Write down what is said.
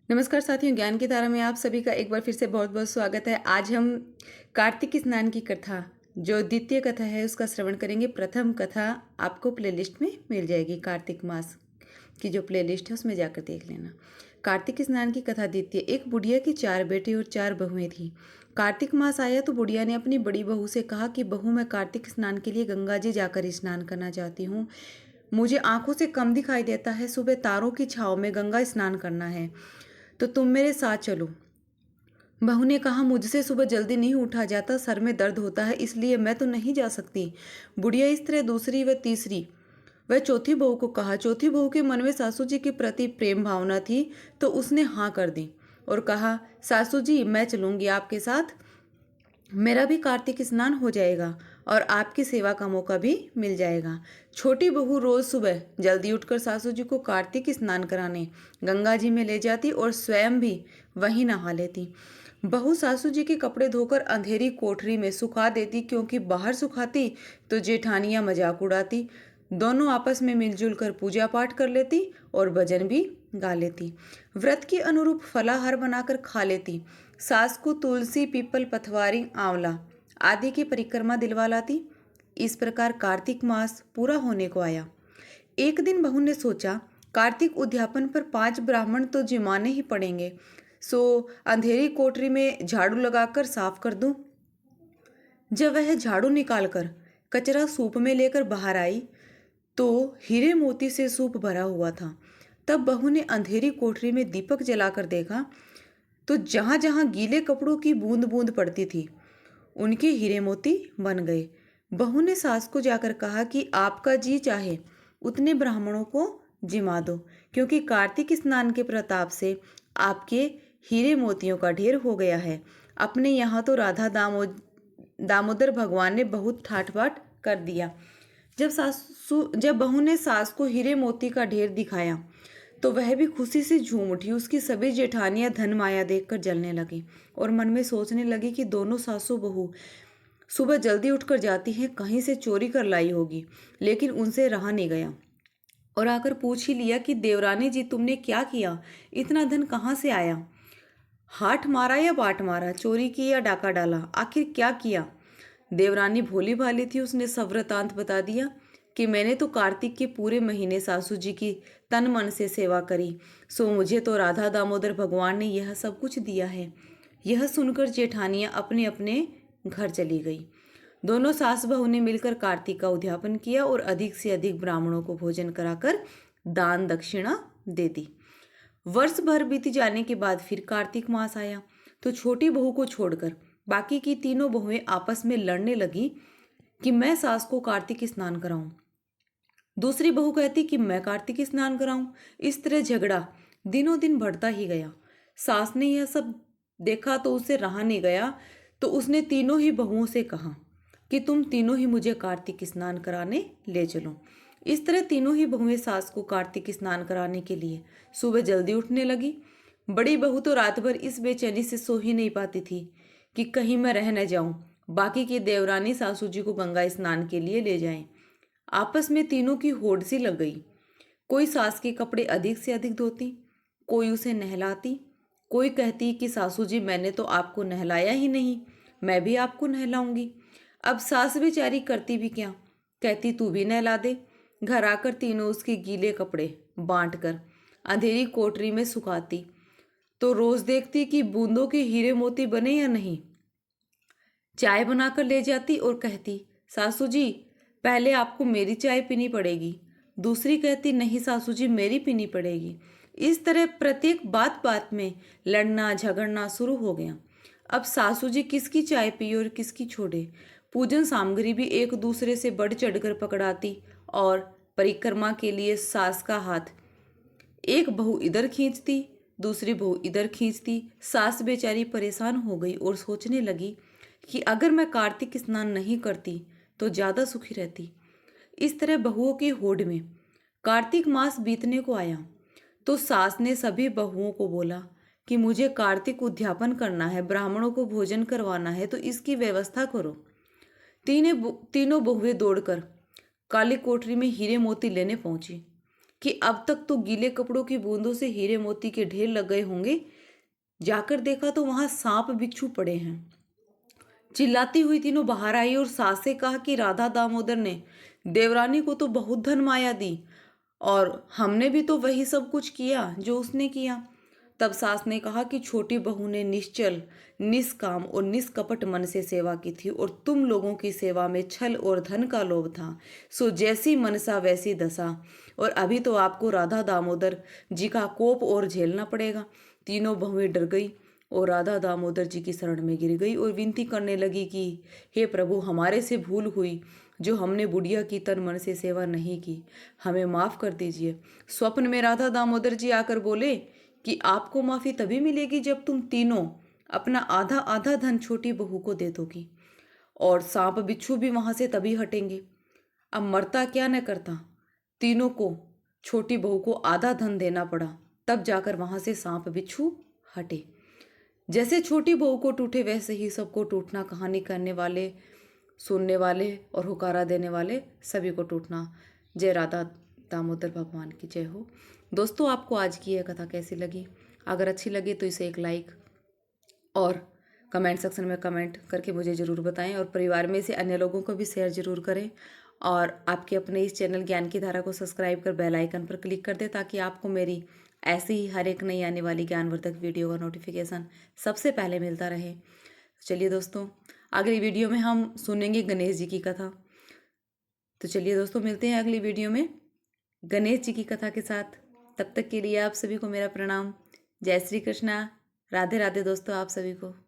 नमस्कार साथियों, ज्ञान की धारा में आप सभी का एक बार फिर से बहुत बहुत स्वागत है। आज हम कार्तिक स्नान की कथा, जो द्वितीय कथा है, उसका श्रवण करेंगे। प्रथम कथा आपको प्लेलिस्ट में मिल जाएगी। कार्तिक मास की जो प्लेलिस्ट है उसमें जाकर देख लेना। कार्तिक स्नान की कथा द्वितीय। एक बुढ़िया की 4 बेटे और 4 बहुएं थी। कार्तिक मास आया तो बुढ़िया ने अपनी बड़ी बहू से कहा कि बहू, मैं कार्तिक स्नान के लिए गंगा जी जाकर स्नान करना चाहती हूँ। मुझे आंखों से कम दिखाई देता है। सुबह तारों की छांव में गंगा स्नान करना है, तो तुम मेरे साथ चलो। बहू ने कहा, मुझसे सुबह जल्दी नहीं उठा जाता, सर में दर्द होता है, इसलिए मैं तो नहीं जा सकती। बुढ़िया इस तरह दूसरी व तीसरी वह चौथी बहू को कहा। चौथी बहू के मन में सासू जी के प्रति प्रेम भावना थी, तो उसने हाँ कर दी और कहा, सासू जी, मैं चलूंगी आपके साथ। मेरा भी कार्तिक स्नान हो जाएगा और आपकी सेवा का मौका भी मिल जाएगा। छोटी बहू रोज सुबह जल्दी उठकर सासू जी को कार्तिक स्नान कराने गंगा जी में ले जाती और स्वयं भी वहीं नहा लेती। बहू सासू जी के कपड़े धोकर अंधेरी कोठरी में सुखा देती, क्योंकि बाहर सुखाती तो जेठानियां मजाक उड़ाती। दोनों आपस में मिलजुल कर पूजा पाठ कर लेती और भजन भी गा लेती। व्रत के अनुरूप फलाहार बनाकर खा लेती। सास को तुलसी, पीपल, पथवारी, आंवला आदि की परिक्रमा दिलवा लाती। इस प्रकार कार्तिक मास पूरा होने को आया। एक दिन बहू ने सोचा, कार्तिक उद्यापन पर 5 ब्राह्मण तो जिमाने ही पड़ेंगे, सो अंधेरी कोठरी में झाड़ू लगाकर साफ कर दूं। जब वह झाड़ू निकालकर कचरा सूप में लेकर बाहर आई, तो हीरे मोती से सूप भरा हुआ था। तब बहू ने अंधेरी कोठरी में दीपक जलाकर देखा, तो जहां जहां गीले कपड़ों की बूंद बूंद पड़ती थी, उनके हीरे मोती बन गए। बहू ने सास को जाकर कहा कि आपका जी चाहे उतने ब्राह्मणों को जिमा दो, क्योंकि कार्तिक स्नान के प्रताप से आपके हीरे मोतियों का ढेर हो गया है। अपने यहाँ तो राधा दामोदर भगवान ने बहुत ठाट बाट कर दिया। जब बहू ने सास को हीरे मोती का ढेर दिखाया, तो वह भी खुशी से झूम उठी। उसकी सभी जेठानियां धन माया देखकर जलने लगी और मन में सोचने लगी कि दोनों सासू बहू सुबह जल्दी उठकर जाती हैं, कहीं से चोरी कर लाई होगी। लेकिन उनसे रहा नहीं गया और आकर पूछ ही लिया कि देवरानी जी, तुमने क्या किया? इतना धन कहाँ से आया? हाथ मारा या बाट मारा? चोरी की या डाका डाला? आखिर क्या किया? देवरानी भोली भाली थी, उसने सब वृतांत बता दिया कि मैंने तो कार्तिक के पूरे महीने सासू जी की तन मन से सेवा करी, सो मुझे तो राधा दामोदर भगवान ने यह सब कुछ दिया है। यह सुनकर जेठानियां अपने अपने घर चली गई। दोनों सास बहू ने मिलकर कार्तिक का उद्यापन किया और अधिक से अधिक ब्राह्मणों को भोजन कराकर दान दक्षिणा दे दी। वर्ष भर बीत जाने के बाद फिर कार्तिक मास आया, तो छोटी बहू को छोड़कर बाकी की तीनों बहुएं आपस में लड़ने लगी कि मैं सास को कार्तिक स्नान कराऊं। दूसरी बहू कहती कि मैं कार्तिक स्नान कराऊं। इस तरह झगड़ा दिनों दिन बढ़ता ही गया। सास ने यह सब देखा तो उसे रहा नहीं गया, तो उसने तीनों ही बहुओं से कहा कि तुम तीनों ही मुझे कार्तिक स्नान कराने ले चलो। इस तरह तीनों ही बहुएं सास को कार्तिक स्नान कराने के लिए सुबह जल्दी उठने लगी। बड़ी बहू तो रात भर इस बेचैनी से सो ही नहीं पाती थी कि कहीं मैं रह न जाऊं, बाकी की देवरानी सासू जी को गंगा स्नान के लिए ले जाएं। आपस में तीनों की होड़ सी लग गई। कोई सास के कपड़े अधिक से अधिक धोती, कोई उसे नहलाती, कोई कहती कि सासू जी, मैंने तो आपको नहलाया ही नहीं, मैं भी आपको नहलाऊंगी। अब सास बेचारी करती भी क्या, कहती तू भी नहला दे। घर आकर तीनों उसके गीले कपड़े बांट कर अंधेरी कोठरी में सुखाती, तो रोज देखती कि बूंदों के हीरे मोती बने या नहीं। चाय बनाकर ले जाती और कहती, सासू जी, पहले आपको मेरी चाय पीनी पड़ेगी। दूसरी कहती, नहीं सासू जी, मेरी पीनी पड़ेगी। इस तरह प्रत्येक बात बात में लड़ना झगड़ना शुरू हो गया। अब सासू जी किसकी चाय पिए और किसकी छोड़े। पूजन सामग्री भी एक दूसरे से बढ़ चढ़कर पकड़ाती और परिक्रमा के लिए सास का हाथ एक बहू इधर खींचती, दूसरी बहू इधर खींचती। सास बेचारी परेशान हो गई और सोचने लगी कि अगर मैं कार्तिक स्नान नहीं करती तो ज्यादा सुखी रहती। इस तरह बहुओं की होड़ में कार्तिक मास बीतने को आया, तो सास ने सभी बहुओं को बोला कि मुझे कार्तिक उद्यापन करना है, ब्राह्मणों को भोजन करवाना है, तो इसकी व्यवस्था करो। तीनों बहुएं दौड़कर काली कोठरी में हीरे मोती लेने पहुंची। कि अब तक तो गीले कपड़ों की बूंदों से हीरे मोती के ढेर लग गए होंगे। जाकर देखा तो वहां सांप बिच्छू पड़े हैं। चिल्लाती हुई तीनों बाहर आई और सास से कहा कि राधा दामोदर ने देवरानी को तो बहुत धन माया दी और हमने भी तो वही सब कुछ किया जो उसने किया। तब सास ने कहा कि छोटी बहू ने निश्चल, निष्काम और निष्कपट मन से सेवा की थी और तुम लोगों की सेवा में छल और धन का लोभ था। सो जैसी मनसा वैसी दशा। और अभी तो आपको राधा दामोदर जी का कोप और झेलना पड़ेगा। तीनों बहुएं डर गई और राधा दामोदर जी की शरण में गिर गई और विनती करने लगी कि हे प्रभु, हमारे से भूल हुई जो हमने बुढ़िया की तन मन से सेवा नहीं की, हमें माफ कर दीजिए। स्वप्न में राधा दामोदर जी आकर बोले कि आपको माफी तभी मिलेगी जब तुम तीनों अपना आधा आधा धन छोटी बहू को दे दोगी, और सांप बिच्छू भी वहां से तभी हटेंगे। अब मरता क्या न करता, तीनों को छोटी बहू को आधा धन देना पड़ा, तब जाकर वहां से सांप बिच्छू हटे। जैसे छोटी बहू को टूटे वैसे ही सबको टूटना। कहानी करने वाले, सुनने वाले और हुकारा देने वाले सभी को टूटना। जय राधा दामोदर भगवान की जय हो। दोस्तों, आपको आज की यह कथा कैसी लगी? अगर अच्छी लगी तो इसे एक लाइक और कमेंट सेक्शन में कमेंट करके मुझे ज़रूर बताएं और परिवार में से अन्य लोगों को भी शेयर ज़रूर करें। और आपके अपने इस चैनल ज्ञान की धारा को सब्सक्राइब कर बेल आइकन पर क्लिक कर दें ताकि आपको मेरी ऐसी ही हर एक नई आने वाली ज्ञानवर्धक वीडियो का नोटिफिकेशन सबसे पहले मिलता रहे। चलिए दोस्तों, अगली वीडियो में हम सुनेंगे गणेश जी की कथा। तो चलिए दोस्तों, मिलते हैं अगली वीडियो में गणेश जी की कथा के साथ। तब तक के लिए आप सभी को मेरा प्रणाम। जय श्री कृष्णा। राधे राधे दोस्तों आप सभी को।